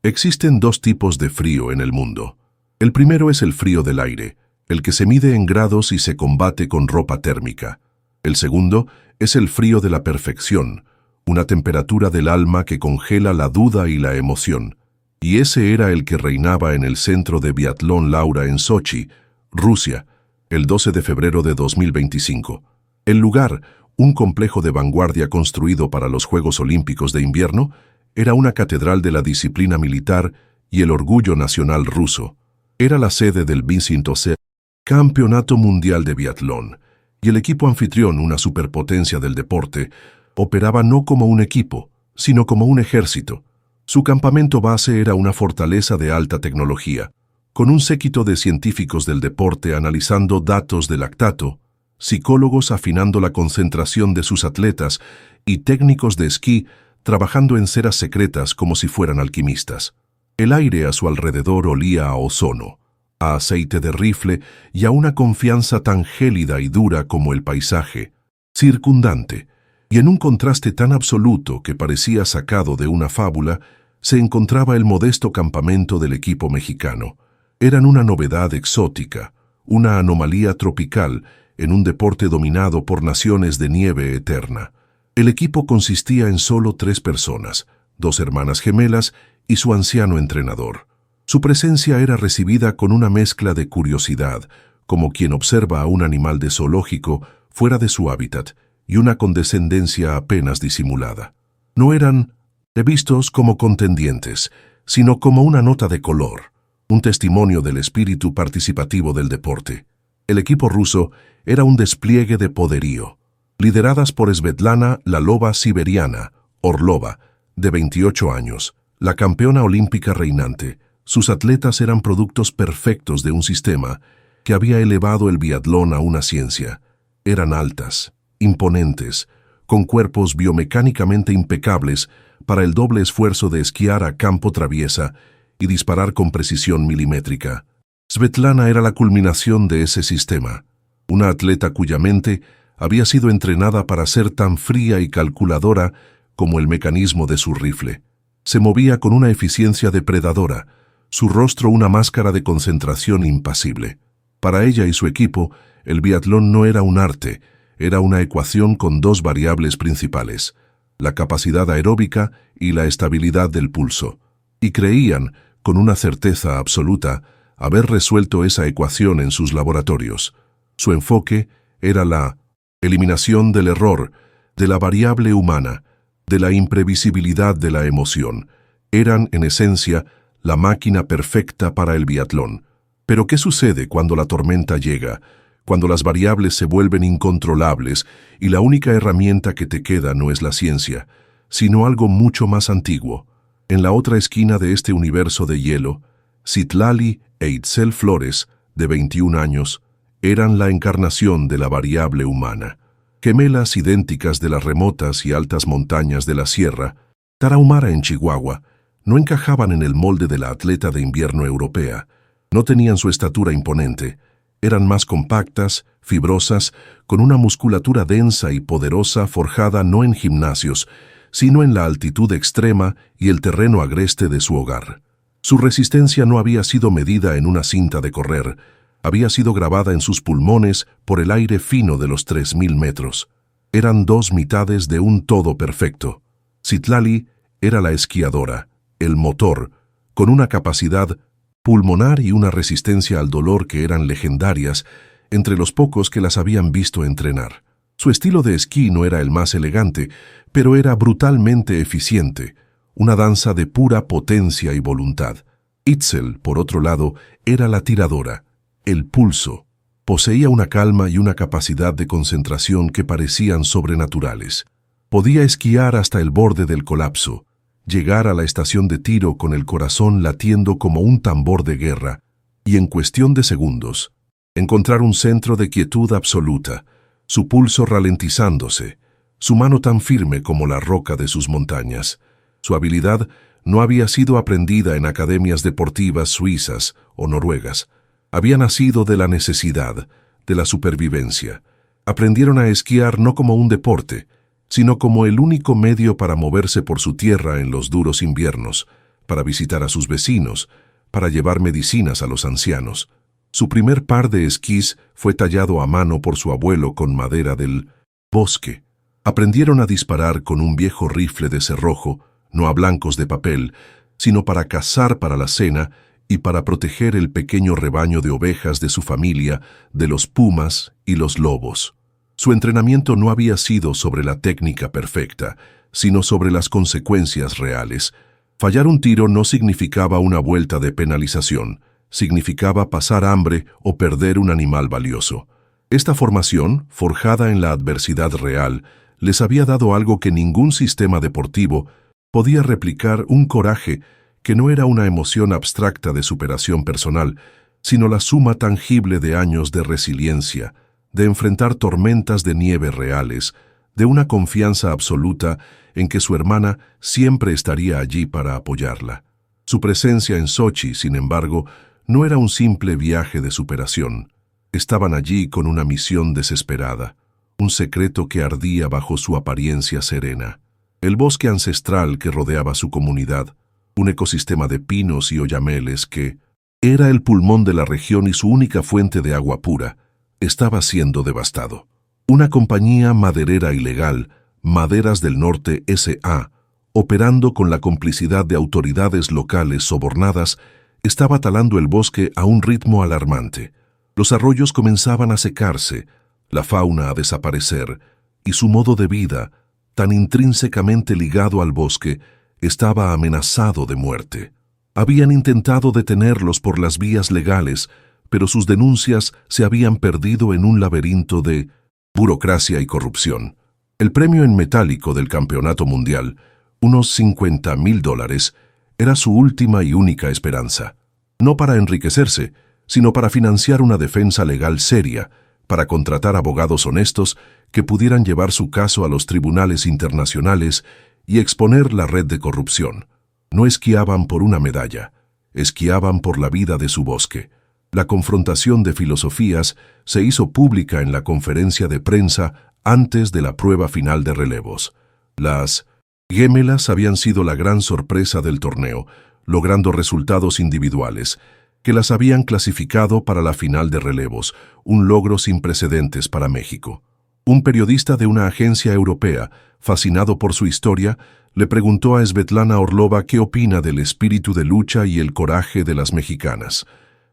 Existen dos tipos de frío en el mundo. El primero es el frío del aire, el que se mide en grados y se combate con ropa térmica. El segundo es el frío de la perfección, una temperatura del alma que congela la duda y la emoción. Y ese era el que reinaba en el centro de biatlón Laura en Sochi, Rusia, el 12 de febrero de 2025. El lugar, un complejo de vanguardia construido para los Juegos Olímpicos de Invierno, era una catedral de la disciplina militar y el orgullo nacional ruso. Era la sede del 20º Campeonato Mundial de Biatlón, y el equipo anfitrión, una superpotencia del deporte, operaba no como un equipo, sino como un ejército. Su campamento base era una fortaleza de alta tecnología, con un séquito de científicos del deporte analizando datos de lactato, psicólogos afinando la concentración de sus atletas y técnicos de esquí trabajando en ceras secretas como si fueran alquimistas. El aire a su alrededor olía a ozono, a aceite de rifle y a una confianza tan gélida y dura como el paisaje circundante, y en un contraste tan absoluto que parecía sacado de una fábula, se encontraba el modesto campamento del equipo mexicano. Eran una novedad exótica, una anomalía tropical en un deporte dominado por naciones de nieve eterna. El equipo consistía en solo 3 personas, 2 hermanas gemelas y su anciano entrenador. Su presencia era recibida con una mezcla de curiosidad, como quien observa a un animal de zoológico fuera de su hábitat, y una condescendencia apenas disimulada. No eran vistos como contendientes, sino como una nota de color, un testimonio del espíritu participativo del deporte. El equipo ruso era un despliegue de poderío, lideradas por Svetlana la Loba Siberiana, Orlova, de 28 años, la campeona olímpica reinante. Sus atletas eran productos perfectos de un sistema que había elevado el biatlón a una ciencia. Eran altas, imponentes, con cuerpos biomecánicamente impecables para el doble esfuerzo de esquiar a campo traviesa y disparar con precisión milimétrica. Svetlana era la culminación de ese sistema, una atleta cuya mente había sido entrenada para ser tan fría y calculadora como el mecanismo de su rifle. Se movía con una eficiencia depredadora, su rostro una máscara de concentración impasible. Para ella y su equipo, el biatlón no era un arte, era una ecuación con 2 variables principales, la capacidad aeróbica y la estabilidad del pulso. Y creían, con una certeza absoluta, haber resuelto esa ecuación en sus laboratorios. Su enfoque era la eliminación del error, de la variable humana, de la imprevisibilidad de la emoción. Eran, en esencia, la máquina perfecta para el biatlón. Pero ¿qué sucede cuando la tormenta llega, cuando las variables se vuelven incontrolables y la única herramienta que te queda no es la ciencia, sino algo mucho más antiguo? En la otra esquina de este universo de hielo, Citlali e Itzel Flores, de 21 años, eran la encarnación de la variable humana. Gemelas idénticas de las remotas y altas montañas de la Sierra Tarahumara en Chihuahua, no encajaban en el molde de la atleta de invierno europea. No tenían su estatura imponente. Eran más compactas, fibrosas, con una musculatura densa y poderosa forjada no en gimnasios, sino en la altitud extrema y el terreno agreste de su hogar. Su resistencia no había sido medida en una cinta de correr, había sido grabada en sus pulmones por el aire fino de los 3000 metros. Eran 2 mitades de un todo perfecto. Citlali era la esquiadora, el motor, con una capacidad pulmonar y una resistencia al dolor que eran legendarias entre los pocos que las habían visto entrenar. Su estilo de esquí no era el más elegante, pero era brutalmente eficiente, una danza de pura potencia y voluntad. Itzel, por otro lado, era la tiradora, el pulso. Poseía una calma y una capacidad de concentración que parecían sobrenaturales. Podía esquiar hasta el borde del colapso, llegar a la estación de tiro con el corazón latiendo como un tambor de guerra, y en cuestión de segundos, encontrar un centro de quietud absoluta, su pulso ralentizándose, su mano tan firme como la roca de sus montañas. Su habilidad no había sido aprendida en academias deportivas suizas o noruegas. Había nacido de la necesidad, de la supervivencia. Aprendieron a esquiar no como un deporte, sino como el único medio para moverse por su tierra en los duros inviernos, para visitar a sus vecinos, para llevar medicinas a los ancianos. Su primer par de esquís fue tallado a mano por su abuelo con madera del bosque. Aprendieron a disparar con un viejo rifle de cerrojo, no a blancos de papel, sino para cazar para la cena y para proteger el pequeño rebaño de ovejas de su familia de los pumas y los lobos. Su entrenamiento no había sido sobre la técnica perfecta, sino sobre las consecuencias reales. Fallar un tiro no significaba una vuelta de penalización, significaba pasar hambre o perder un animal valioso. Esta formación, forjada en la adversidad real, les había dado algo que ningún sistema deportivo podía replicar: un coraje que no era una emoción abstracta de superación personal, sino la suma tangible de años de resiliencia, de enfrentar tormentas de nieve reales, de una confianza absoluta en que su hermana siempre estaría allí para apoyarla. Su presencia en Sochi, sin embargo, no era un simple viaje de superación. Estaban allí con una misión desesperada, un secreto que ardía bajo su apariencia serena. El bosque ancestral que rodeaba su comunidad, un ecosistema de pinos y oyameles que era el pulmón de la región y su única fuente de agua pura, estaba siendo devastado. Una compañía maderera ilegal, Maderas del Norte S.A., operando con la complicidad de autoridades locales sobornadas, estaba talando el bosque a un ritmo alarmante. Los arroyos comenzaban a secarse, la fauna a desaparecer, y su modo de vida, tan intrínsecamente ligado al bosque, estaba amenazado de muerte. Habían intentado detenerlos por las vías legales, pero sus denuncias se habían perdido en un laberinto de burocracia y corrupción. El premio en metálico del campeonato mundial, unos $50,000, era su última y única esperanza. No para enriquecerse, sino para financiar una defensa legal seria, para contratar abogados honestos que pudieran llevar su caso a los tribunales internacionales y exponer la red de corrupción. No esquiaban por una medalla, esquiaban por la vida de su bosque. La confrontación de filosofías se hizo pública en la conferencia de prensa antes de la prueba final de relevos. Las gemelas habían sido la gran sorpresa del torneo, logrando resultados individuales, que las habían clasificado para la final de relevos, un logro sin precedentes para México. Un periodista de una agencia europea, fascinado por su historia, le preguntó a Svetlana Orlova qué opina del espíritu de lucha y el coraje de las mexicanas.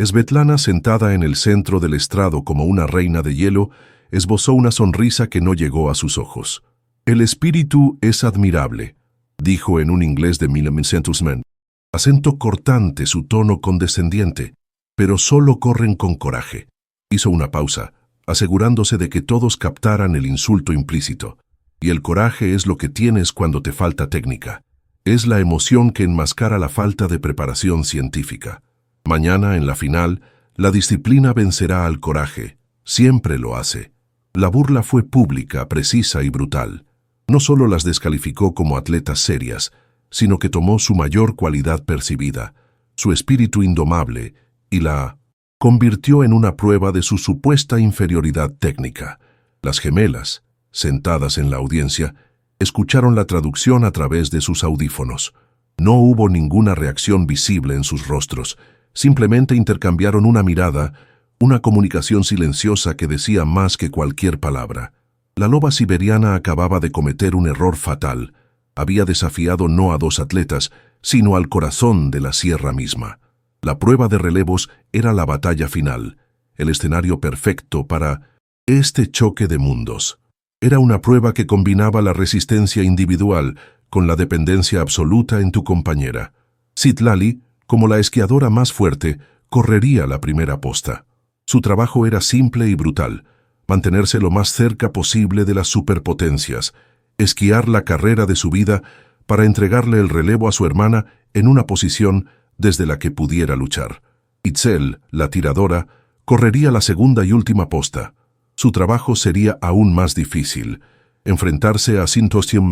Svetlana, sentada en el centro del estrado como una reina de hielo, esbozó una sonrisa que no llegó a sus ojos. «El espíritu es admirable», dijo en un inglés de 1900, acento cortante, su tono condescendiente, «pero solo corren con coraje». Hizo una pausa, asegurándose de que todos captaran el insulto implícito. «Y el coraje es lo que tienes cuando te falta técnica. Es la emoción que enmascara la falta de preparación científica. Mañana, en la final, la disciplina vencerá al coraje. Siempre lo hace». La burla fue pública, precisa y brutal. No solo las descalificó como atletas serias, sino que tomó su mayor cualidad percibida, su espíritu indomable, y la convirtió en una prueba de su supuesta inferioridad técnica. Las gemelas, sentadas en la audiencia, escucharon la traducción a través de sus audífonos. No hubo ninguna reacción visible en sus rostros, simplemente intercambiaron una mirada, una comunicación silenciosa que decía más que cualquier palabra. La loba siberiana acababa de cometer un error fatal. Había desafiado no a dos atletas, sino al corazón de la sierra misma. La prueba de relevos era la batalla final, el escenario perfecto para este choque de mundos. Era una prueba que combinaba la resistencia individual con la dependencia absoluta en tu compañera. Citlali, como la esquiadora más fuerte, correría la primera posta. Su trabajo era simple y brutal: mantenerse lo más cerca posible de las superpotencias, esquiar la carrera de su vida para entregarle el relevo a su hermana en una posición desde la que pudiera luchar. Itzel, la tiradora, correría la segunda y última posta. Su trabajo sería aún más difícil: enfrentarse a Sintosium.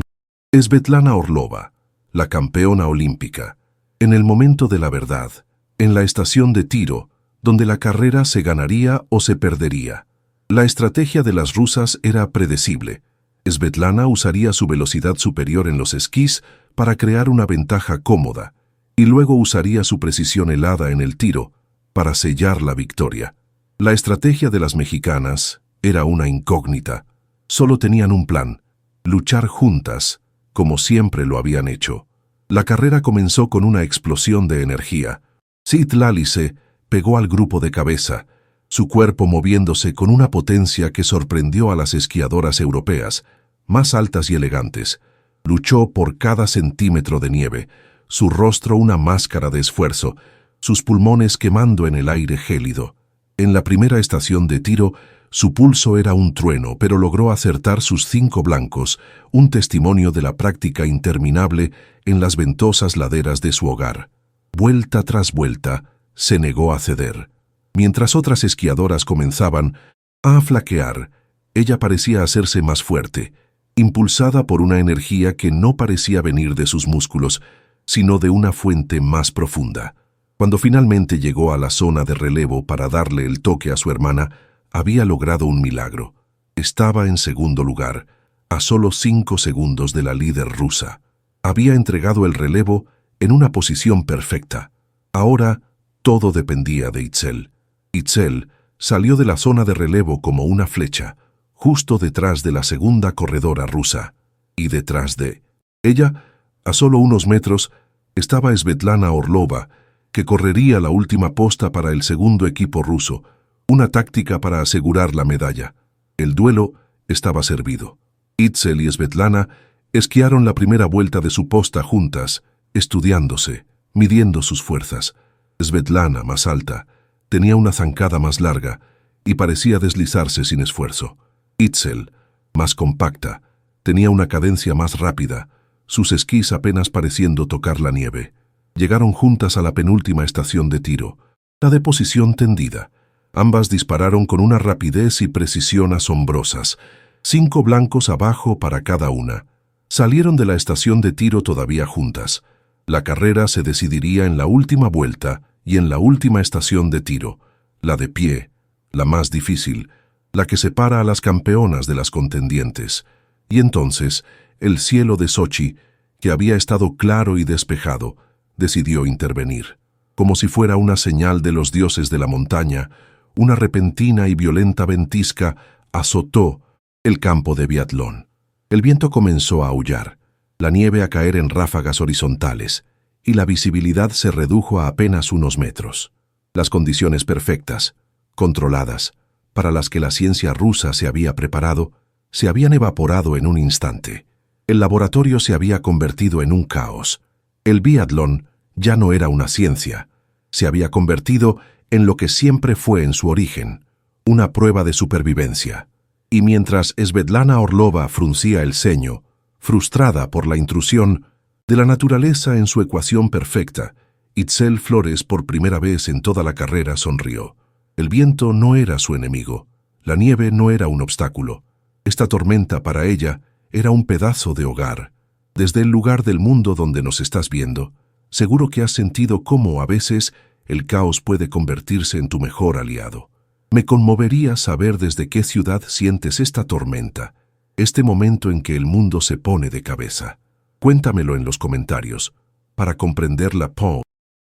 Svetlana Orlova, la campeona olímpica, en el momento de la verdad, en la estación de tiro, donde la carrera se ganaría o se perdería. La estrategia de las rusas era predecible. Svetlana usaría su velocidad superior en los esquís para crear una ventaja cómoda. y luego usaría su precisión helada en el tiro para sellar la victoria. La estrategia de las mexicanas era una incógnita. Solo tenían un plan: luchar juntas, como siempre lo habían hecho. La carrera comenzó con una explosión de energía. Citlali se pegó al grupo de cabeza, su cuerpo moviéndose con una potencia que sorprendió a las esquiadoras europeas, más altas y elegantes. Luchó por cada centímetro de nieve, su rostro una máscara de esfuerzo, sus pulmones quemando en el aire gélido. En la primera estación de tiro, su pulso era un trueno, pero logró acertar sus 5 blancos, un testimonio de la práctica interminable en las ventosas laderas de su hogar. Vuelta tras vuelta, se negó a ceder. Mientras otras esquiadoras comenzaban a flaquear, ella parecía hacerse más fuerte, impulsada por una energía que no parecía venir de sus músculos, sino de una fuente más profunda. Cuando finalmente llegó a la zona de relevo para darle el toque a su hermana, había logrado un milagro. Estaba en segundo lugar, a solo 5 segundos de la líder rusa. Había entregado el relevo en una posición perfecta. Ahora todo dependía de Itzel. Itzel salió de la zona de relevo como una flecha, justo detrás de la segunda corredora rusa. Y detrás de ella, a solo unos metros, estaba Svetlana Orlova, que correría la última posta para el segundo equipo ruso, una táctica para asegurar la medalla. El duelo estaba servido. Itzel y Svetlana esquiaron la primera vuelta de su posta juntas, estudiándose, midiendo sus fuerzas. Svetlana, más alta, tenía una zancada más larga y parecía deslizarse sin esfuerzo. Itzel, más compacta, tenía una cadencia más rápida, sus esquís apenas pareciendo tocar la nieve. Llegaron juntas a la penúltima estación de tiro, la de posición tendida. Ambas dispararon con una rapidez y precisión asombrosas, 5 blancos abajo para cada una. Salieron de la estación de tiro todavía juntas. La carrera se decidiría en la última vuelta y en la última estación de tiro, la de pie, la más difícil, la que separa a las campeonas de las contendientes. Y entonces, el cielo de Sochi, que había estado claro y despejado, decidió intervenir. Como si fuera una señal de los dioses de la montaña, una repentina y violenta ventisca azotó el campo de biatlón. El viento comenzó a aullar, la nieve a caer en ráfagas horizontales, y la visibilidad se redujo a apenas unos metros. Las condiciones perfectas, controladas, para las que la ciencia rusa se había preparado, se habían evaporado en un instante. El laboratorio se había convertido en un caos. El biatlón ya no era una ciencia, se había convertido en lo que siempre fue en su origen, una prueba de supervivencia. Y mientras Svetlana Orlova fruncía el ceño, frustrada por la intrusión de la naturaleza en su ecuación perfecta, Itzel Flores por primera vez en toda la carrera sonrió. El viento no era su enemigo, la nieve no era un obstáculo. Esta tormenta para ella era un pedazo de hogar. Desde el lugar del mundo donde nos estás viendo, seguro que has sentido cómo a veces el caos puede convertirse en tu mejor aliado. Me conmovería saber desde qué ciudad sientes esta tormenta, este momento en que el mundo se pone de cabeza. Cuéntamelo en los comentarios, para comprender la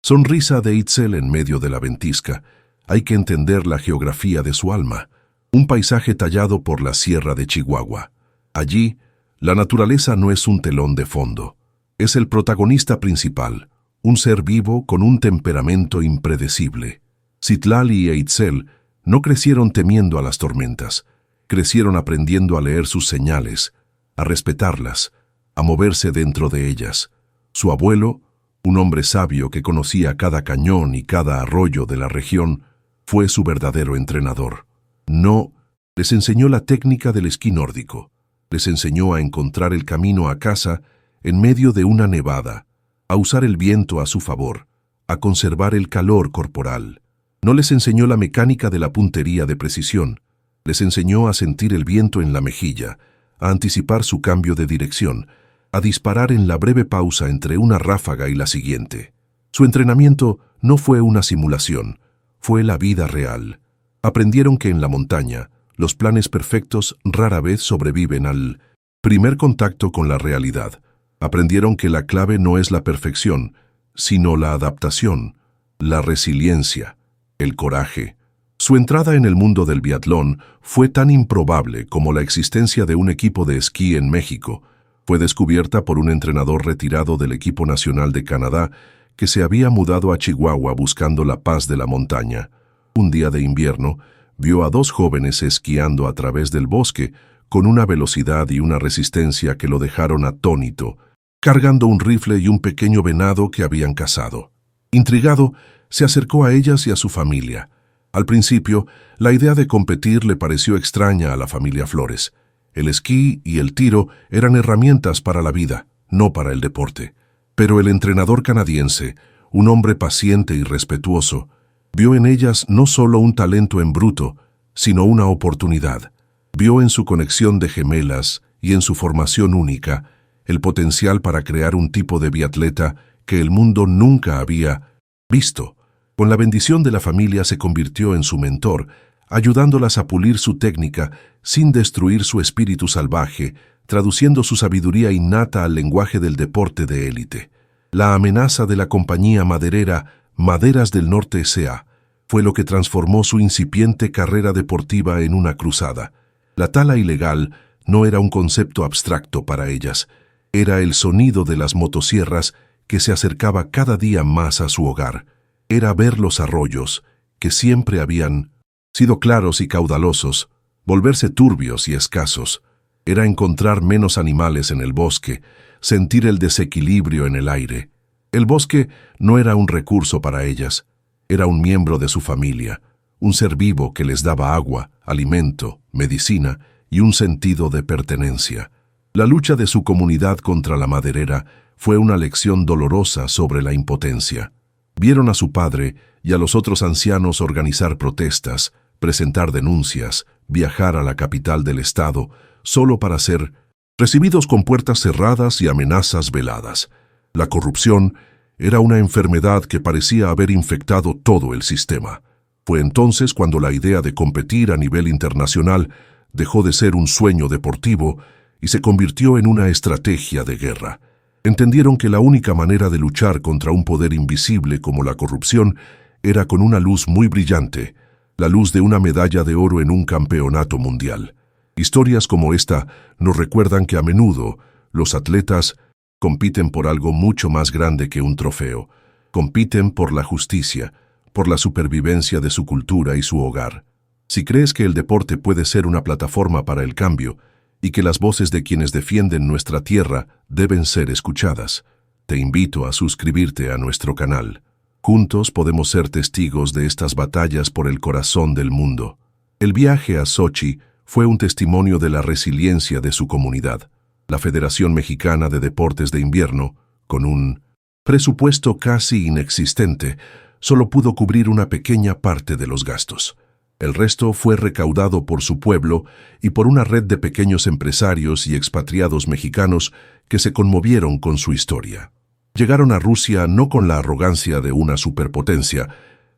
sonrisa de Itzel en medio de la ventisca. Hay que entender la geografía de su alma, un paisaje tallado por la Sierra de Chihuahua. Allí, la naturaleza no es un telón de fondo, es el protagonista principal, un ser vivo con un temperamento impredecible. Citlali e Itzel no crecieron temiendo a las tormentas, crecieron aprendiendo a leer sus señales, a respetarlas, a moverse dentro de ellas. Su abuelo, un hombre sabio que conocía cada cañón y cada arroyo de la región, fue su verdadero entrenador. No, les enseñó la técnica del esquí nórdico, les enseñó a encontrar el camino a casa en medio de una nevada, a usar el viento a su favor, a conservar el calor corporal. No les enseñó la mecánica de la puntería de precisión, les enseñó a sentir el viento en la mejilla, a anticipar su cambio de dirección, a disparar en la breve pausa entre una ráfaga y la siguiente. Su entrenamiento no fue una simulación, fue la vida real. Aprendieron que en la montaña, los planes perfectos rara vez sobreviven al primer contacto con la realidad. Aprendieron que la clave no es la perfección, sino la adaptación, la resiliencia, el coraje. Su entrada en el mundo del biatlón fue tan improbable como la existencia de un equipo de esquí en México. Fue descubierta por un entrenador retirado del equipo nacional de Canadá que se había mudado a Chihuahua buscando la paz de la montaña. Un día de invierno, vio a dos jóvenes esquiando a través del bosque con una velocidad y una resistencia que lo dejaron atónito, cargando un rifle y un pequeño venado que habían cazado. Intrigado, se acercó a ellas y a su familia. Al principio, la idea de competir le pareció extraña a la familia Flores. El esquí y el tiro eran herramientas para la vida, no para el deporte. Pero el entrenador canadiense, un hombre paciente y respetuoso, vio en ellas no solo un talento en bruto, sino una oportunidad. Vio en su conexión de gemelas y en su formación única el potencial para crear un tipo de biatleta que el mundo nunca había visto. Con la bendición de la familia se convirtió en su mentor, ayudándolas a pulir su técnica sin destruir su espíritu salvaje, traduciendo su sabiduría innata al lenguaje del deporte de élite. La amenaza de la compañía maderera Maderas del Norte S.A. fue lo que transformó su incipiente carrera deportiva en una cruzada. La tala ilegal no era un concepto abstracto para ellas, era el sonido de las motosierras que se acercaba cada día más a su hogar. Era ver los arroyos, que siempre habían sido claros y caudalosos, volverse turbios y escasos. Era encontrar menos animales en el bosque, sentir el desequilibrio en el aire. El bosque no era un recurso para ellas, era un miembro de su familia, un ser vivo que les daba agua, alimento, medicina y un sentido de pertenencia. La lucha de su comunidad contra la maderera fue una lección dolorosa sobre la impotencia. Vieron a su padre y a los otros ancianos organizar protestas, presentar denuncias, viajar a la capital del estado, solo para ser recibidos con puertas cerradas y amenazas veladas. La corrupción era una enfermedad que parecía haber infectado todo el sistema. Fue entonces cuando la idea de competir a nivel internacional dejó de ser un sueño deportivo y se convirtió en una estrategia de guerra. Entendieron que la única manera de luchar contra un poder invisible como la corrupción era con una luz muy brillante, la luz de una medalla de oro en un campeonato mundial. Historias como esta nos recuerdan que a menudo los atletas compiten por algo mucho más grande que un trofeo. Compiten por la justicia, por la supervivencia de su cultura y su hogar. Si crees que el deporte puede ser una plataforma para el cambio y que las voces de quienes defienden nuestra tierra deben ser escuchadas, te invito a suscribirte a nuestro canal. Juntos podemos ser testigos de estas batallas por el corazón del mundo. El viaje a Sochi fue un testimonio de la resiliencia de su comunidad. La Federación Mexicana de Deportes de Invierno, con un presupuesto casi inexistente, solo pudo cubrir una pequeña parte de los gastos. El resto fue recaudado por su pueblo y por una red de pequeños empresarios y expatriados mexicanos que se conmovieron con su historia. Llegaron a Rusia no con la arrogancia de una superpotencia,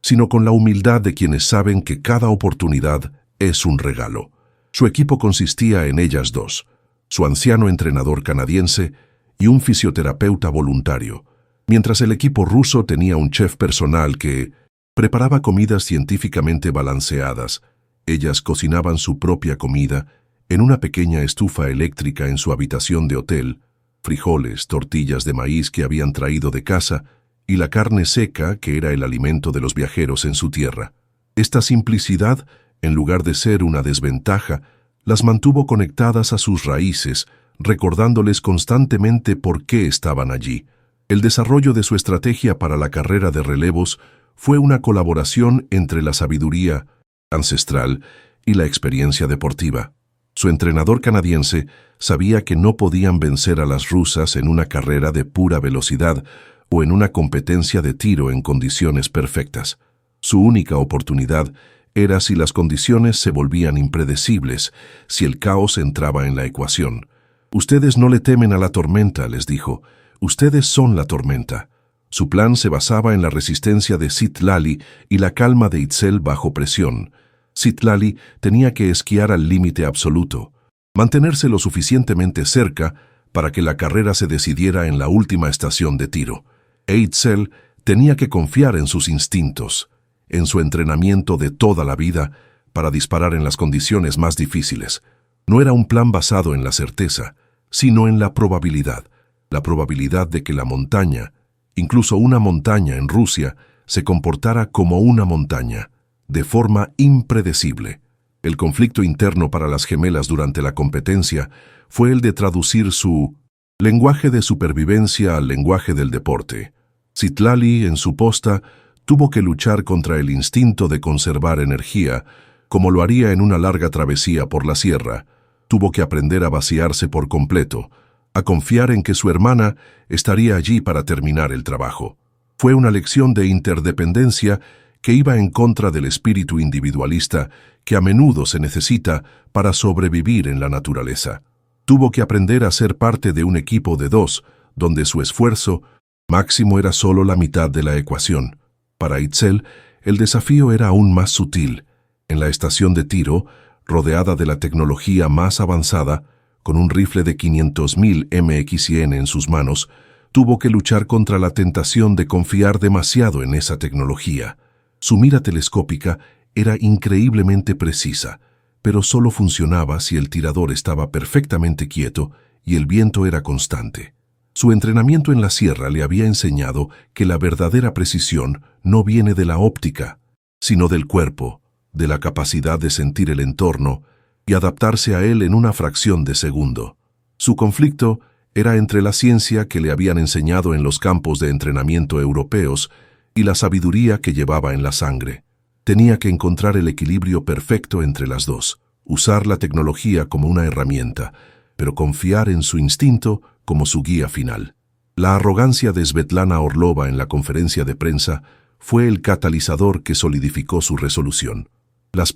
sino con la humildad de quienes saben que cada oportunidad es un regalo. Su equipo consistía en ellas dos, su anciano entrenador canadiense y un fisioterapeuta voluntario, mientras el equipo ruso tenía un chef personal que preparaba comidas científicamente balanceadas. Ellas cocinaban su propia comida en una pequeña estufa eléctrica en su habitación de hotel, frijoles, tortillas de maíz que habían traído de casa y la carne seca que era el alimento de los viajeros en su tierra. Esta simplicidad, en lugar de ser una desventaja, las mantuvo conectadas a sus raíces, recordándoles constantemente por qué estaban allí. El desarrollo de su estrategia para la carrera de relevos fue una colaboración entre la sabiduría ancestral y la experiencia deportiva. Su entrenador canadiense sabía que no podían vencer a las rusas en una carrera de pura velocidad o en una competencia de tiro en condiciones perfectas. Su única oportunidad era si las condiciones se volvían impredecibles, si el caos entraba en la ecuación. «Ustedes no le temen a la tormenta», les dijo. «Ustedes son la tormenta». Su plan se basaba en la resistencia de Citlali y la calma de Itzel bajo presión. Citlali tenía que esquiar al límite absoluto, mantenerse lo suficientemente cerca para que la carrera se decidiera en la última estación de tiro. Itzel tenía que confiar en sus instintos, en su entrenamiento de toda la vida para disparar en las condiciones más difíciles. No era un plan basado en la certeza, sino en la probabilidad de que la montaña, incluso una montaña en Rusia, se comportara como una montaña, de forma impredecible. El conflicto interno para las gemelas durante la competencia fue el de traducir su lenguaje de supervivencia al lenguaje del deporte. Citlali, en su posta, tuvo que luchar contra el instinto de conservar energía, como lo haría en una larga travesía por la sierra. Tuvo que aprender a vaciarse por completo, a confiar en que su hermana estaría allí para terminar el trabajo. Fue una lección de interdependencia que iba en contra del espíritu individualista que a menudo se necesita para sobrevivir en la naturaleza. Tuvo que aprender a ser parte de un equipo de dos, donde su esfuerzo máximo era solo la mitad de la ecuación. Para Itzel, el desafío era aún más sutil. En la estación de tiro, rodeada de la tecnología más avanzada, con un rifle de 500.000 MX-100 en sus manos, tuvo que luchar contra la tentación de confiar demasiado en esa tecnología. Su mira telescópica era increíblemente precisa, pero solo funcionaba si el tirador estaba perfectamente quieto y el viento era constante. Su entrenamiento en la sierra le había enseñado que la verdadera precisión no viene de la óptica, sino del cuerpo, de la capacidad de sentir el entorno y adaptarse a él en una fracción de segundo. Su conflicto era entre la ciencia que le habían enseñado en los campos de entrenamiento europeos y la sabiduría que llevaba en la sangre. Tenía que encontrar el equilibrio perfecto entre las dos, usar la tecnología como una herramienta, pero confiar en su instinto como su guía final. La arrogancia de Svetlana Orlova en la conferencia de prensa fue el catalizador que solidificó su resolución. Las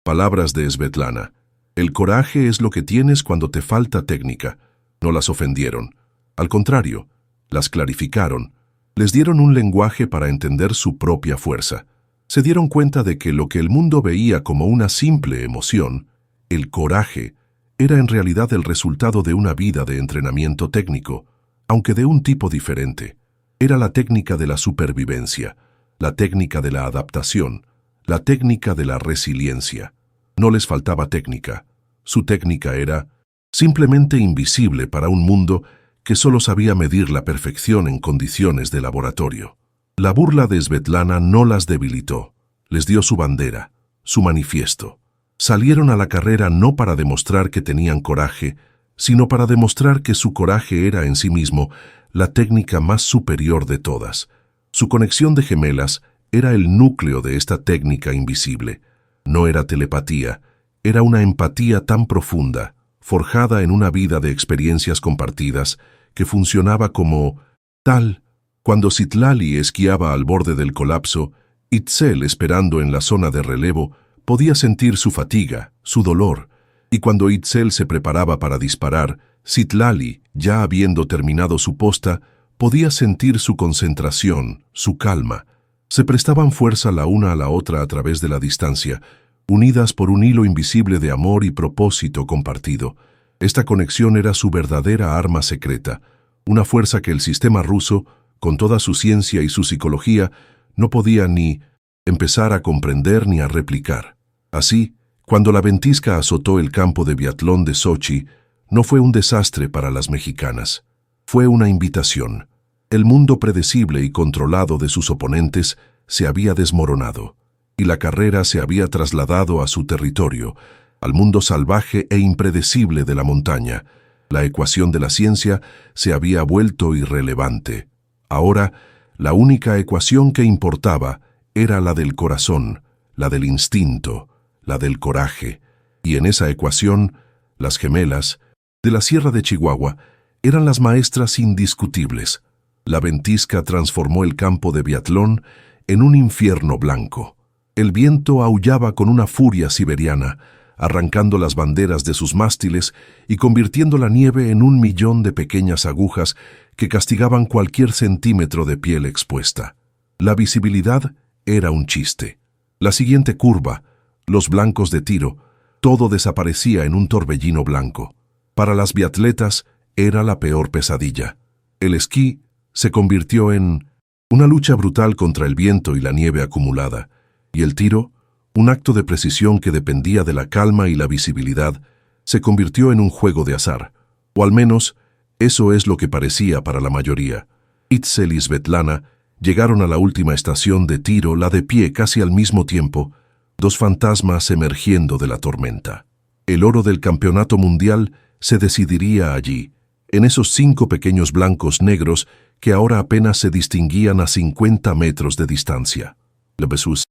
palabras de Svetlana: el coraje es lo que tienes cuando te falta técnica, no las ofendieron. Al contrario, las clarificaron, les dieron un lenguaje para entender su propia fuerza. Se dieron cuenta de que lo que el mundo veía como una simple emoción, el coraje, era en realidad el resultado de una vida de entrenamiento técnico, aunque de un tipo diferente. Era la técnica de la supervivencia, la técnica de la adaptación, la técnica de la resiliencia. No les faltaba técnica. Su técnica era simplemente invisible para un mundo que solo sabía medir la perfección en condiciones de laboratorio. La burla de Svetlana no las debilitó. Les dio su bandera, su manifiesto. Salieron a la carrera no para demostrar que tenían coraje, sino para demostrar que su coraje era en sí mismo la técnica más superior de todas. Su conexión de gemelas era el núcleo de esta técnica invisible. No era telepatía, era una empatía tan profunda, forjada en una vida de experiencias compartidas, que funcionaba como tal. Cuando Citlali esquiaba al borde del colapso, Itzel, esperando en la zona de relevo, podía sentir su fatiga, su dolor, y cuando Itzel se preparaba para disparar, Citlali, ya habiendo terminado su posta, podía sentir su concentración, su calma. Se prestaban fuerza la una a la otra a través de la distancia, unidas por un hilo invisible de amor y propósito compartido. Esta conexión era su verdadera arma secreta, una fuerza que el sistema ruso, con toda su ciencia y su psicología, no podía ni empezar a comprender ni a replicar. Así, cuando la ventisca azotó el campo de biatlón de Sochi, no fue un desastre para las mexicanas. Fue una invitación. El mundo predecible y controlado de sus oponentes se había desmoronado, y la carrera se había trasladado a su territorio, al mundo salvaje e impredecible de la montaña. La ecuación de la ciencia se había vuelto irrelevante. Ahora, la única ecuación que importaba era la del corazón, la del instinto, la del coraje. Y en esa ecuación, las gemelas de la Sierra de Chihuahua eran las maestras indiscutibles. La ventisca transformó el campo de biatlón en un infierno blanco. El viento aullaba con una furia siberiana, arrancando las banderas de sus mástiles y convirtiendo la nieve en 1.000.000 de pequeñas agujas que castigaban cualquier centímetro de piel expuesta. La visibilidad era un chiste. La siguiente curva, los blancos de tiro, todo desaparecía en un torbellino blanco. Para las biatletas era la peor pesadilla. El esquí se convirtió en una lucha brutal contra el viento y la nieve acumulada, y el tiro, un acto de precisión que dependía de la calma y la visibilidad, se convirtió en un juego de azar, o al menos eso es lo que parecía para la mayoría. Itzel y Svetlana llegaron a la última estación de tiro, la de pie casi al mismo tiempo, dos fantasmas emergiendo de la tormenta. El oro del campeonato mundial se decidiría allí, en esos 5 pequeños blancos negros que ahora apenas se distinguían a 50 metros de distancia. Le Besús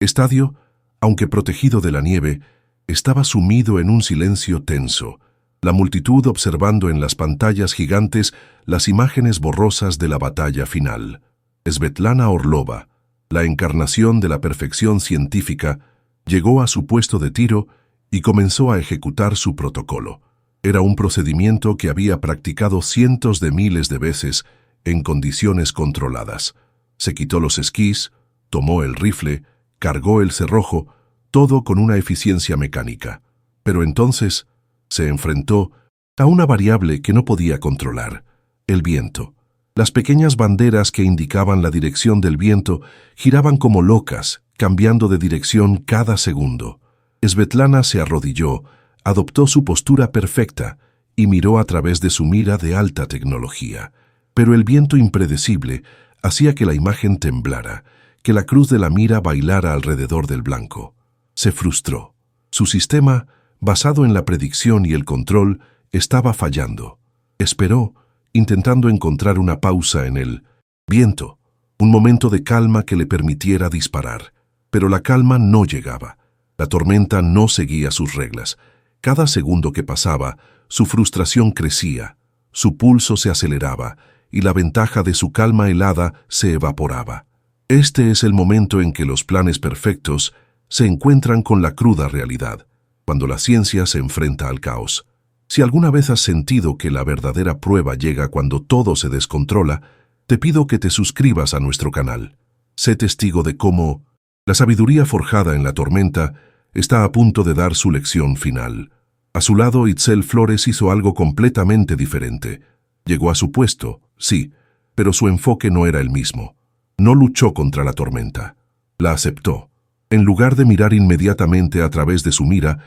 estadio, aunque protegido de la nieve, estaba sumido en un silencio tenso, la multitud observando en las pantallas gigantes las imágenes borrosas de la batalla final. Svetlana Orlova, la encarnación de la perfección científica, llegó a su puesto de tiro y comenzó a ejecutar su protocolo. Era un procedimiento que había practicado cientos de miles de veces en condiciones controladas. Se quitó los esquís, tomó el rifle, cargó el cerrojo, todo con una eficiencia mecánica. Pero entonces se enfrentó a una variable que no podía controlar: el viento. Las pequeñas banderas que indicaban la dirección del viento giraban como locas, cambiando de dirección cada segundo. Svetlana se arrodilló, adoptó su postura perfecta y miró a través de su mira de alta tecnología. Pero el viento impredecible hacía que la imagen temblara, que la cruz de la mira bailara alrededor del blanco. Se frustró. Su sistema, basado en la predicción y el control, estaba fallando. Esperó, intentando encontrar una pausa en el viento, un momento de calma que le permitiera disparar. Pero la calma no llegaba. La tormenta no seguía sus reglas. Cada segundo que pasaba, su frustración crecía, su pulso se aceleraba y la ventaja de su calma helada se evaporaba. Este es el momento en que los planes perfectos se encuentran con la cruda realidad, cuando la ciencia se enfrenta al caos. Si alguna vez has sentido que la verdadera prueba llega cuando todo se descontrola, te pido que te suscribas a nuestro canal. Sé testigo de cómo la sabiduría forjada en la tormenta está a punto de dar su lección final. A su lado, Itzel Flores hizo algo completamente diferente. Llegó a su puesto, sí, pero su enfoque no era el mismo. No luchó contra la tormenta. La aceptó. En lugar de mirar inmediatamente a través de su mira,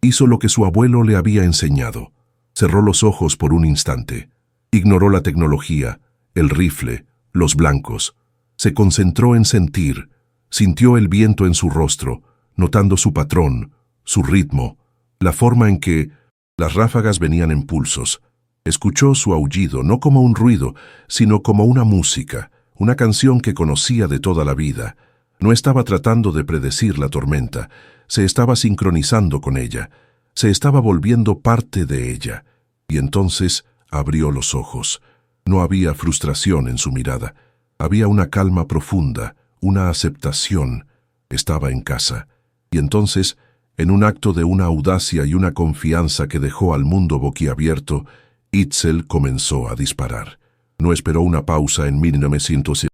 hizo lo que su abuelo le había enseñado. Cerró los ojos por un instante. Ignoró la tecnología, el rifle, los blancos. Se concentró en sentir. Sintió el viento en su rostro, notando su patrón, su ritmo, la forma en que las ráfagas venían en pulsos. Escuchó su aullido no como un ruido, sino como una música, una canción que conocía de toda la vida. No estaba tratando de predecir la tormenta, se estaba sincronizando con ella, se estaba volviendo parte de ella. Y entonces abrió los ojos. No había frustración en su mirada, había una calma profunda, una aceptación. Estaba en casa. Y entonces, en un acto de una audacia y una confianza que dejó al mundo boquiabierto, Itzel comenzó a disparar. No esperó una pausa en 1900.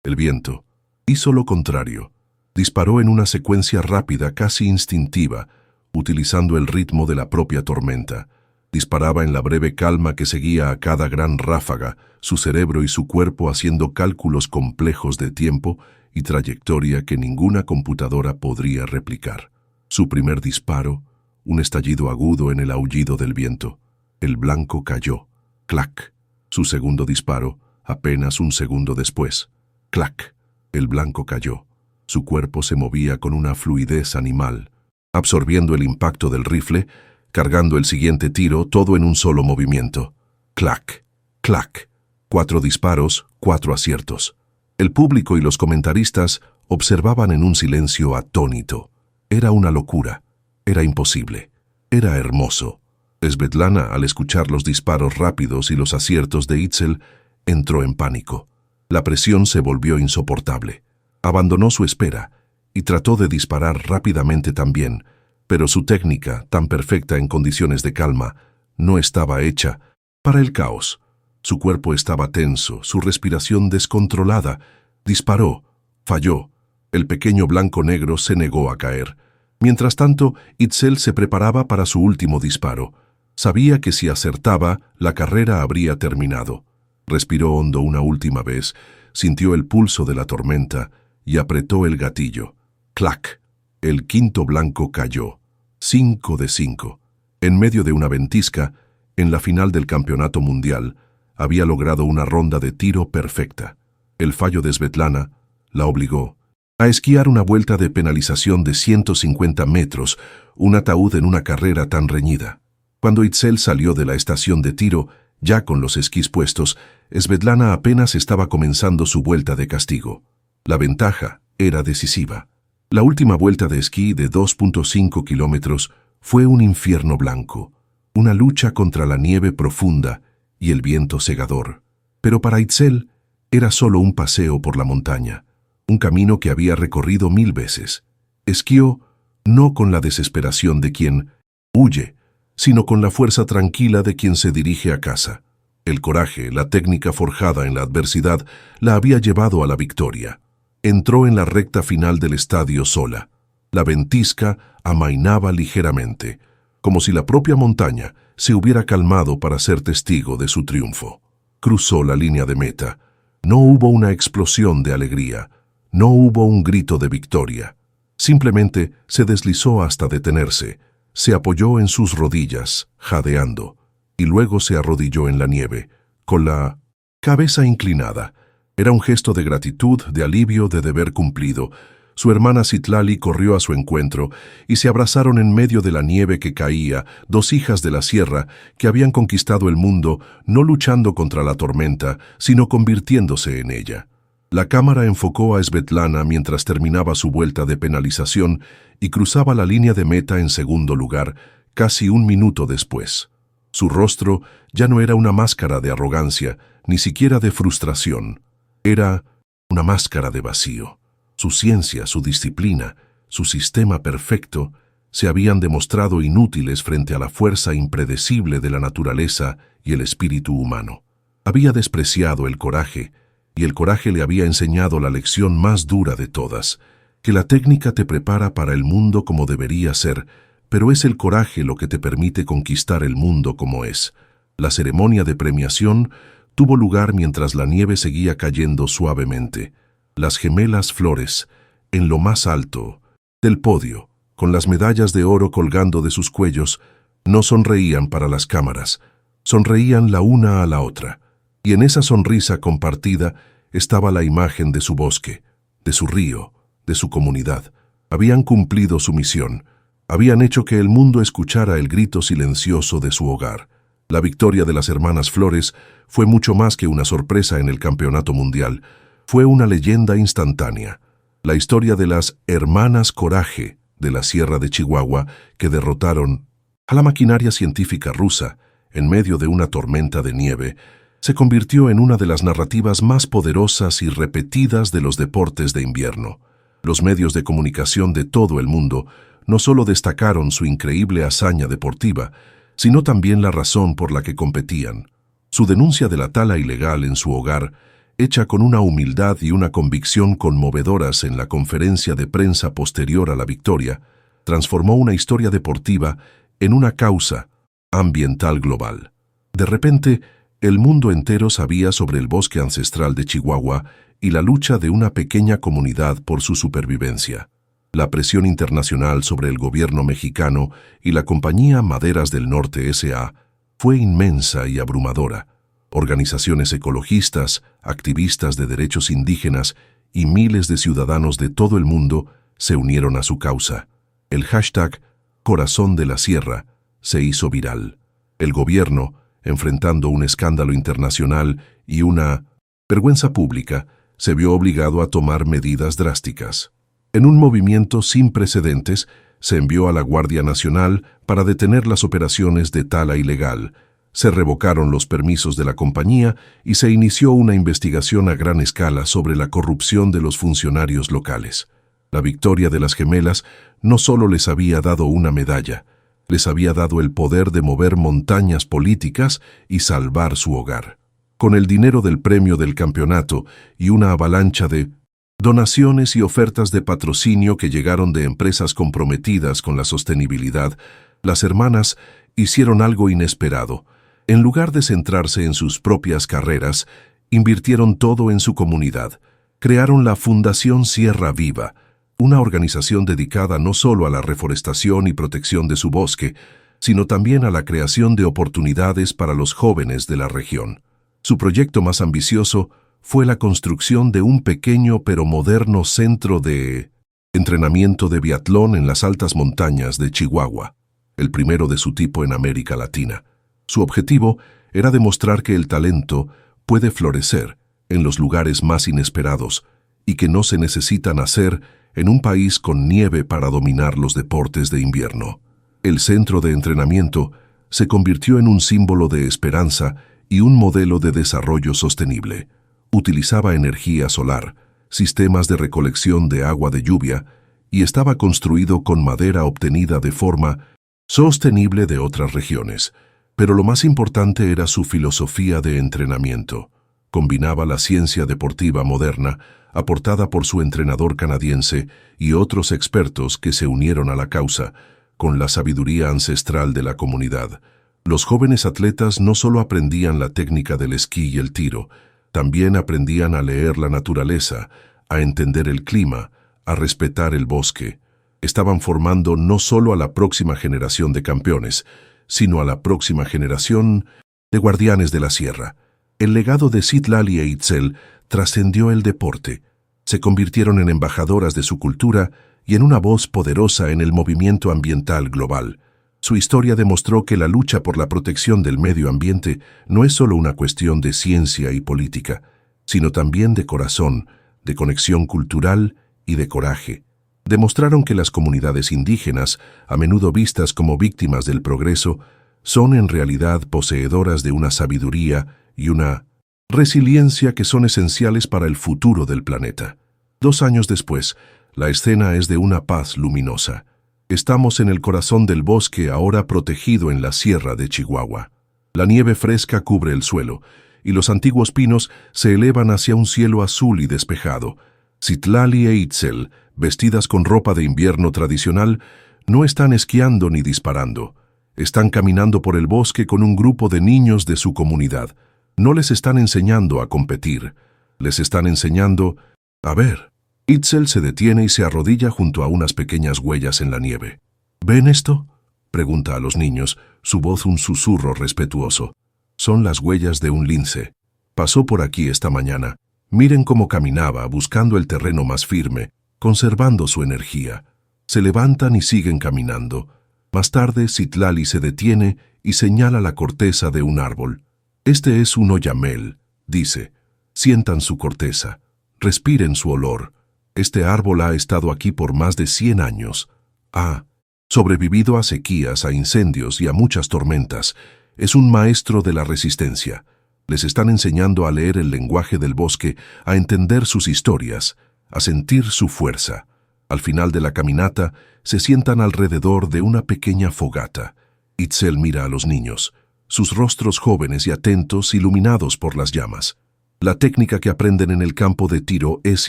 El viento hizo lo contrario. Disparó en una secuencia rápida, casi instintiva, utilizando el ritmo de la propia tormenta. Disparaba en la breve calma que seguía a cada gran ráfaga, su cerebro y su cuerpo haciendo cálculos complejos de tiempo y trayectoria que ninguna computadora podría replicar. Su primer disparo, un estallido agudo en el aullido del viento. El blanco cayó. ¡Clac! Su segundo disparo, apenas un segundo después. ¡Clac! El blanco cayó. Su cuerpo se movía con una fluidez animal, absorbiendo el impacto del rifle, cargando el siguiente tiro, todo en un solo movimiento. ¡Clac! ¡Clac! 4 disparos, 4 aciertos. El público y los comentaristas observaban en un silencio atónito. Era una locura. Era imposible. Era hermoso. Svetlana, al escuchar los disparos rápidos y los aciertos de Itzel, entró en pánico. La presión se volvió insoportable. Abandonó su espera y trató de disparar rápidamente también, pero su técnica, tan perfecta en condiciones de calma, no estaba hecha para el caos. Su cuerpo estaba tenso, su respiración descontrolada. Disparó, falló. El pequeño blanco negro se negó a caer. Mientras tanto, Itzel se preparaba para su último disparo. Sabía que si acertaba, la carrera habría terminado. Respiró hondo una última vez, sintió el pulso de la tormenta y apretó el gatillo. ¡Clac! El quinto blanco cayó. 5 de 5. En medio de una ventisca, en la final del campeonato mundial, había logrado una ronda de tiro perfecta. El fallo de Svetlana la obligó a esquiar una vuelta de penalización de 150 metros, un ataúd en una carrera tan reñida. Cuando Itzel salió de la estación de tiro, ya con los esquís puestos, Svetlana apenas estaba comenzando su vuelta de castigo. La ventaja era decisiva. La última vuelta de esquí de 2.5 kilómetros fue un infierno blanco, una lucha contra la nieve profunda y el viento cegador. Pero para Itzel era solo un paseo por la montaña, un camino que había recorrido 1000 veces. Esquió no con la desesperación de quien huye, sino con la fuerza tranquila de quien se dirige a casa. El coraje, la técnica forjada en la adversidad, la había llevado a la victoria. Entró en la recta final del estadio sola. La ventisca amainaba ligeramente, como si la propia montaña se hubiera calmado para ser testigo de su triunfo. Cruzó la línea de meta. No hubo una explosión de alegría, no hubo un grito de victoria. Simplemente se deslizó hasta detenerse, se apoyó en sus rodillas, jadeando, y luego se arrodilló en la nieve, con la cabeza inclinada. Era un gesto de gratitud, de alivio, de deber cumplido. Su hermana Citlali corrió a su encuentro y se abrazaron en medio de la nieve que caía, dos hijas de la sierra que habían conquistado el mundo no luchando contra la tormenta, sino convirtiéndose en ella. La cámara enfocó a Svetlana mientras terminaba su vuelta de penalización y cruzaba la línea de meta en segundo lugar, casi un minuto después. Su rostro ya no era una máscara de arrogancia, ni siquiera de frustración. Era una máscara de vacío. Su ciencia, su disciplina, su sistema perfecto se habían demostrado inútiles frente a la fuerza impredecible de la naturaleza y el espíritu humano. Había despreciado el coraje, y el coraje le había enseñado la lección más dura de todas, que la técnica te prepara para el mundo como debería ser, pero es el coraje lo que te permite conquistar el mundo como es. La ceremonia de premiación tuvo lugar mientras la nieve seguía cayendo suavemente. Las gemelas Flores, en lo más alto del podio, con las medallas de oro colgando de sus cuellos, no sonreían para las cámaras, sonreían la una a la otra, y en esa sonrisa compartida estaba la imagen de su bosque, de su río, de su comunidad. Habían cumplido su misión, habían hecho que el mundo escuchara el grito silencioso de su hogar. La victoria de las hermanas Flores fue mucho más que una sorpresa en el campeonato mundial. Fue una leyenda instantánea, la historia de las hermanas Coraje de la Sierra de Chihuahua que derrotaron a la maquinaria científica rusa en medio de una tormenta de nieve, se convirtió en una de las narrativas más poderosas y repetidas de los deportes de invierno. Los medios de comunicación de todo el mundo no solo destacaron su increíble hazaña deportiva, sino también la razón por la que competían. Su denuncia de la tala ilegal en su hogar, hecha con una humildad y una convicción conmovedoras en la conferencia de prensa posterior a la victoria, transformó una historia deportiva en una causa ambiental global. De repente, el mundo entero sabía sobre el bosque ancestral de Chihuahua y la lucha de una pequeña comunidad por su supervivencia. La presión internacional sobre el gobierno mexicano y la compañía Maderas del Norte S.A. fue inmensa y abrumadora. Organizaciones ecologistas, activistas de derechos indígenas y miles de ciudadanos de todo el mundo se unieron a su causa. El hashtag Corazón de la Sierra se hizo viral. El gobierno, enfrentando un escándalo internacional y una vergüenza pública, se vio obligado a tomar medidas drásticas. En un movimiento sin precedentes, se envió a la Guardia Nacional para detener las operaciones de tala ilegal. Se revocaron los permisos de la compañía y se inició una investigación a gran escala sobre la corrupción de los funcionarios locales. La victoria de las gemelas no solo les había dado una medalla, les había dado el poder de mover montañas políticas y salvar su hogar. Con el dinero del premio del campeonato y una avalancha de donaciones y ofertas de patrocinio que llegaron de empresas comprometidas con la sostenibilidad, las hermanas hicieron algo inesperado. En lugar de centrarse en sus propias carreras, invirtieron todo en su comunidad. Crearon la Fundación Sierra Viva, una organización dedicada no solo a la reforestación y protección de su bosque, sino también a la creación de oportunidades para los jóvenes de la región. Su proyecto más ambicioso fue la construcción de un pequeño pero moderno centro de entrenamiento de biatlón en las altas montañas de Chihuahua, el primero de su tipo en América Latina. Su objetivo era demostrar que el talento puede florecer en los lugares más inesperados y que no se necesita nacer en un país con nieve para dominar los deportes de invierno. El centro de entrenamiento se convirtió en un símbolo de esperanza y un modelo de desarrollo sostenible. Utilizaba energía solar, sistemas de recolección de agua de lluvia y estaba construido con madera obtenida de forma sostenible de otras regiones. Pero lo más importante era su filosofía de entrenamiento. Combinaba la ciencia deportiva moderna, aportada por su entrenador canadiense y otros expertos que se unieron a la causa, con la sabiduría ancestral de la comunidad. Los jóvenes atletas no solo aprendían la técnica del esquí y el tiro, también aprendían a leer la naturaleza, a entender el clima, a respetar el bosque. Estaban formando no solo a la próxima generación de campeones, sino a la próxima generación de guardianes de la sierra. El legado de Citlali e Itzel trascendió el deporte. Se convirtieron en embajadoras de su cultura y en una voz poderosa en el movimiento ambiental global. Su historia demostró que la lucha por la protección del medio ambiente no es solo una cuestión de ciencia y política, sino también de corazón, de conexión cultural y de coraje. Demostraron que las comunidades indígenas, a menudo vistas como víctimas del progreso, son en realidad poseedoras de una sabiduría y una resiliencia que son esenciales para el futuro del planeta. 2 años después, la escena es de una paz luminosa. Estamos en el corazón del bosque ahora protegido en la sierra de Chihuahua. La nieve fresca cubre el suelo, y los antiguos pinos se elevan hacia un cielo azul y despejado. Citlali e Itzel, vestidas con ropa de invierno tradicional, no están esquiando ni disparando. Están caminando por el bosque con un grupo de niños de su comunidad. No les están enseñando a competir. Les están enseñando a ver. Itzel se detiene y se arrodilla junto a unas pequeñas huellas en la nieve. ¿Ven esto?, pregunta a los niños, su voz un susurro respetuoso. Son las huellas de un lince. Pasó por aquí esta mañana. Miren cómo caminaba, buscando el terreno más firme, conservando su energía. Se levantan y siguen caminando. Más tarde, Citlali se detiene y señala la corteza de un árbol. Este es un oyamel, dice. Sientan su corteza. Respiren su olor. Este árbol ha estado aquí por más de 100 años. Ha sobrevivido a sequías, a incendios y a muchas tormentas. Es un maestro de la resistencia. Les están enseñando a leer el lenguaje del bosque, a entender sus historias, a sentir su fuerza. Al final de la caminata, se sientan alrededor de una pequeña fogata. Itzel mira a los niños, sus rostros jóvenes y atentos, iluminados por las llamas. La técnica que aprenden en el campo de tiro es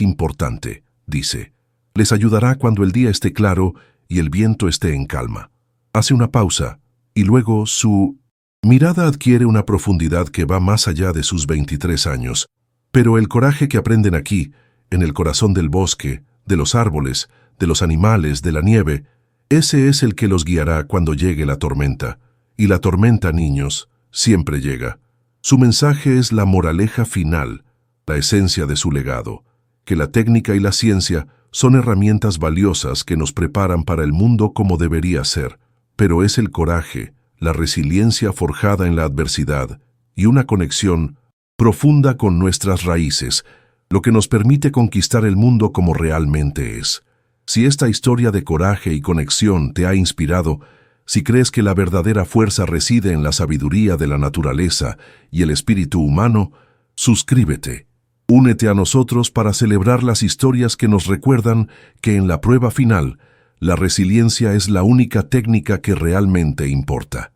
importante, dice. Les ayudará cuando el día esté claro y el viento esté en calma. Hace una pausa y luego su mirada adquiere una profundidad que va más allá de sus 23 años. Pero el coraje que aprenden aquí, en el corazón del bosque, de los árboles, de los animales, de la nieve, ese es el que los guiará cuando llegue la tormenta. Y la tormenta, niños, siempre llega. Su mensaje es la moraleja final, la esencia de su legado, que la técnica y la ciencia son herramientas valiosas que nos preparan para el mundo como debería ser, pero es el coraje, la resiliencia forjada en la adversidad y una conexión profunda con nuestras raíces, lo que nos permite conquistar el mundo como realmente es. Si esta historia de coraje y conexión te ha inspirado, si crees que la verdadera fuerza reside en la sabiduría de la naturaleza y el espíritu humano, suscríbete. Únete a nosotros para celebrar las historias que nos recuerdan que en la prueba final, la resiliencia es la única técnica que realmente importa.